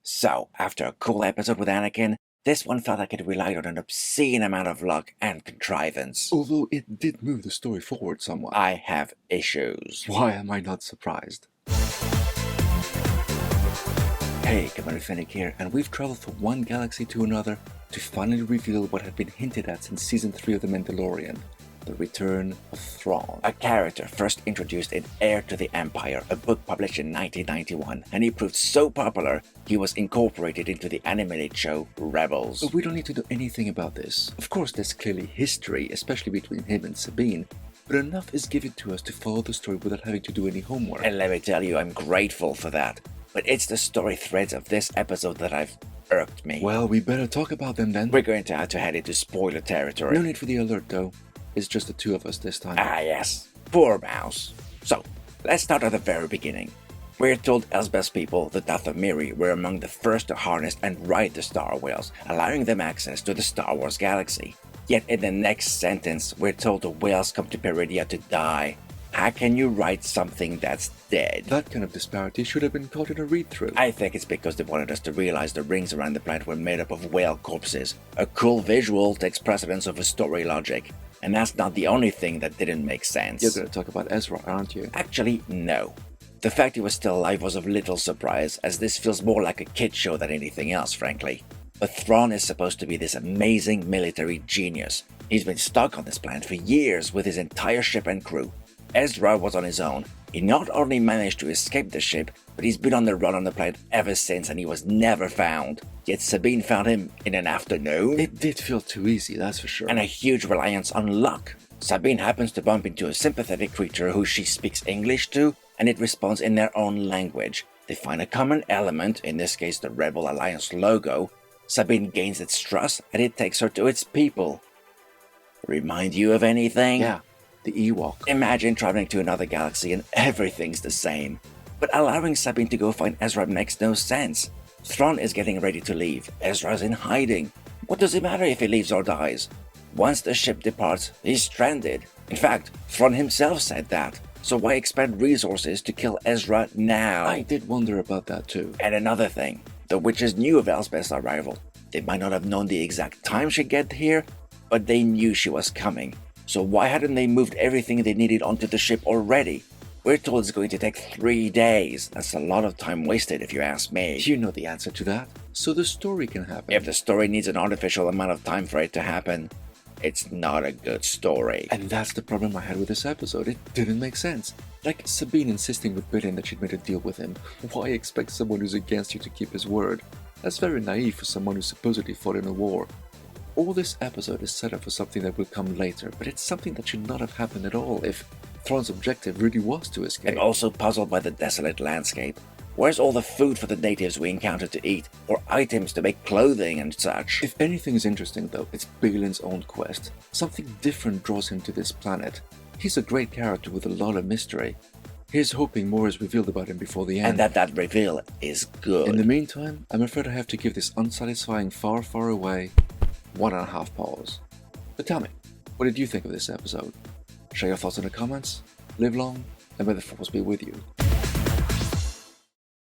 So, after a cool episode with Anakin, this one felt like it relied on an obscene amount of luck and contrivance. Although it did move the story forward somewhat. I have issues. Why am I not surprised? Hey, Commander Fennec here, and we've traveled from one galaxy to another to finally reveal what had been hinted at since Season 3 of The Mandalorian, the return of Thrawn. A character first introduced in Heir to the Empire, a book published in 1991, and he proved so popular he was incorporated into the animated show Rebels. But we don't need to know anything about this. Of course, there's clearly history, especially between him and Sabine, but enough is given to us to follow the story without having to do any homework. And let me tell you, I'm grateful for that. But it's the story threads of this episode that have irked me. Well, we better talk about them then. We're going to have to head into spoiler territory. No need for the alert though. It's just the two of us this time. Ah yes, poor mouse. So, let's start at the very beginning. We're told Elsbeth's people, the Dathomiri, were among the first to harness and ride the Star Whales, allowing them access to the Star Wars galaxy. Yet in the next sentence, we're told the whales come to Peridia to die. How can you write something that's dead? That kind of disparity should have been caught in a read-through. I think it's because they wanted us to realize the rings around the planet were made up of whale corpses. A cool visual takes precedence over story logic. And that's not the only thing that didn't make sense. You're gonna talk about Ezra, aren't you? Actually, no. The fact he was still alive was of little surprise, as this feels more like a kid show than anything else, frankly. But Thrawn is supposed to be this amazing military genius. He's been stuck on this planet for years with his entire ship and crew. Ezra was on his own. He not only managed to escape the ship, but he's been on the run on the planet ever since and he was never found. Yet Sabine found him in an afternoon. It did feel too easy, that's for sure. And a huge reliance on luck. Sabine happens to bump into a sympathetic creature who she speaks English to, and it responds in their own language. They find a common element, in this case the Rebel Alliance logo. Sabine gains its trust, and it takes her to its people. Remind you of anything? Yeah, the Ewok. Imagine traveling to another galaxy and everything's the same. But allowing Sabine to go find Ezra makes no sense. Thrawn is getting ready to leave. Ezra's in hiding. What does it matter if he leaves or dies? Once the ship departs, he's stranded. In fact, Thrawn himself said that. So why expend resources to kill Ezra now? I did wonder about that too. And another thing, the witches knew of Elsbeth's arrival. They might not have known the exact time she'd get here, but they knew she was coming. So why hadn't they moved everything they needed onto the ship already? We're told it's going to take 3 days. That's a lot of time wasted if you ask me. You know the answer to that. So the story can happen. If the story needs an artificial amount of time for it to happen, it's not a good story. And that's the problem I had with this episode. It didn't make sense. Like Sabine insisting with Bitten that she'd made a deal with him. Why expect someone who's against you to keep his word? That's very naive for someone who supposedly fought in a war. All this episode is set up for something that will come later, but it's something that should not have happened at all if Thrawn's objective really was to escape. I'm also puzzled by the desolate landscape. Where's all the food for the natives we encountered to eat, or items to make clothing and such? If anything is interesting though, it's Balin's own quest. Something different draws him to this planet. He's a great character with a lot of mystery. Here's hoping more is revealed about him before the end. And that reveal is good. In the meantime, I'm afraid I have to give this unsatisfying far, far away 1.5 paws. But tell me, what did you think of this episode? Share your thoughts in the comments. Live long, and may the Force be with you.